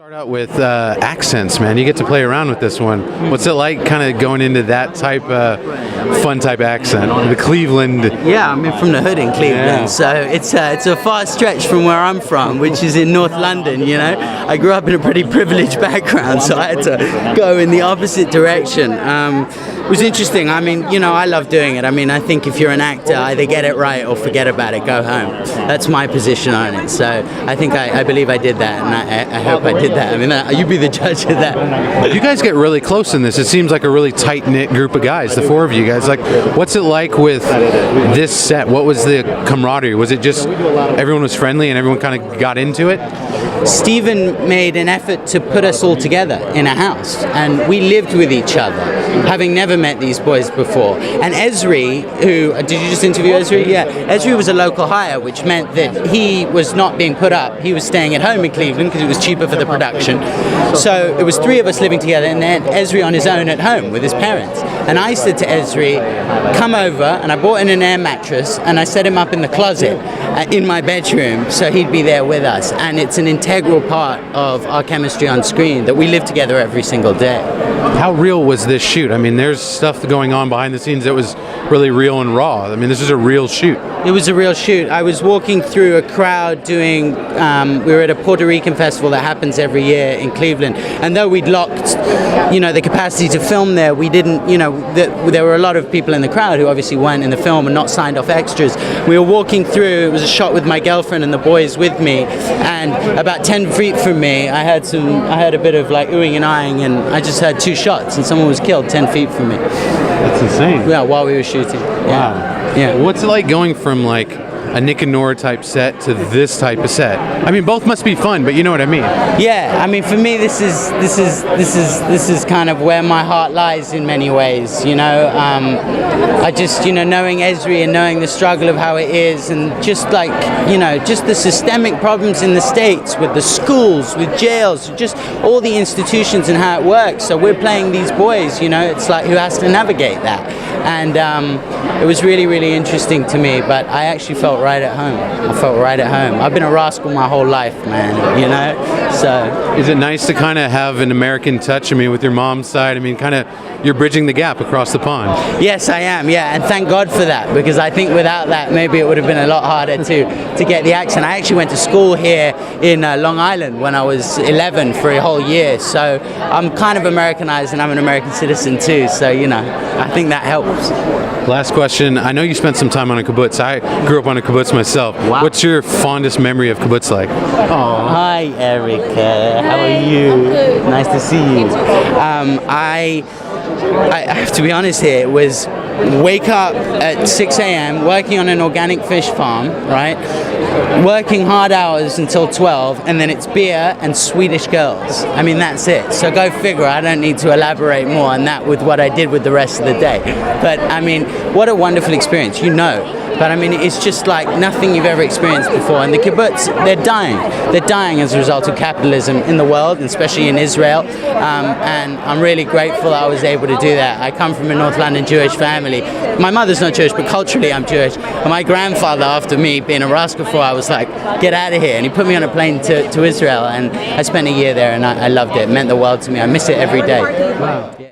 Start out with accents, man. You get to play around with this one. What's it like kind of going into that type fun type accent, the Cleveland? Yeah, I'm from the hood in Cleveland, so it's a far stretch from where I'm from, which is in North London, you know. I grew up in a pretty privileged background, so I had to go in the opposite direction. It was interesting. I mean, you know, I love doing it. I mean, I think if you're an actor, either get it right or forget about it, go home. That's my position on it. So I believe I did that, and I hope I did that. I mean, you be the judge of that. You guys get really close in this. It seems like a really tight-knit group of guys, the four of you guys. Like, what's it like with this set? What was the camaraderie? Was it just everyone was friendly and everyone kind of got into it? Stephen made an effort to put us all together in a house, and we lived with each other, having never met these boys before. And Esri, who, did you just interview Esri? Yeah, Esri was a local hire, which meant that he was not being put up. He was staying at home in Cleveland because it was cheaper for the production. So it was three of us living together, and then Esri on his own at home with his parents. And I said to Esri, come over, and I bought in an air mattress, and I set him up in the closet in my bedroom so he'd be there with us. And it's an integral part of our chemistry on screen that we live together every single day. How real was this shoot? I mean, there's stuff going on behind the scenes that was really real and raw. I mean, this is a real shoot. It was a real shoot. I was walking through a crowd doing, we were at a Puerto Rican festival that happens every year in Cleveland, and though we'd locked, you know, the capacity to film there, we didn't, you know, there were a lot of people in the crowd who obviously weren't in the film and not signed off extras. We were walking through, it was a shot with my girlfriend and the boys with me, and about 10 feet from me, I heard a bit of like oohing and eyeing, and I just heard two shots, and someone was killed 10 feet from me. That's insane. Yeah, while we were shooting. Wow. Yeah. What's it like going from like a Nick and Nora type set to this type of set? I mean, both must be fun, but you know what I mean. Yeah, I mean, for me, this is kind of where my heart lies in many ways. You know, I just, you know, knowing Esri and knowing the struggle of how it is, and just like, you know, just the systemic problems in the States with the schools, with jails, just all the institutions and how it works. So we're playing these boys, you know, it's like who has to navigate that, and it was really, really interesting to me. But I actually felt right at home. I felt right at home. I've been a rascal my whole life, man, you know, so. Is it nice to kind of have an American touch? I mean, with your mom's side, I mean, kind of, you're bridging the gap across the pond. Yes, I am, yeah, and thank God for that, because I think without that, maybe it would have been a lot harder to get the accent. I actually went to school here in Long Island when I was 11 for a whole year, so I'm kind of Americanized, and I'm an American citizen too, so, you know, I think that helps. Last question. I know you spent some time on a kibbutz. I grew up on a kibbutz myself. Wow. What's your fondest memory of kibbutz like? Oh, hi, Erica. How are you? Nice to see you. I have to be honest here. It was wake up at 6 a.m. working on an organic fish farm, right? Working hard hours until 12, and then it's beer and Swedish girls. I mean, that's it. So go figure. I don't need to elaborate more on that with what I did with the rest of the day. But I mean, what a wonderful experience, you know. But I mean, it's just like nothing you've ever experienced before. And the kibbutz, they're dying. They're dying as a result of capitalism in the world, and especially in Israel. And I'm really grateful I was able to do that. I come from a North London Jewish family. My mother's not Jewish, but culturally I'm Jewish. And my grandfather, after me being a rascal for, I was like, get out of here. And he put me on a plane to Israel, and I spent a year there, and I loved it. It meant the world to me. I miss it every day. Wow. Yeah.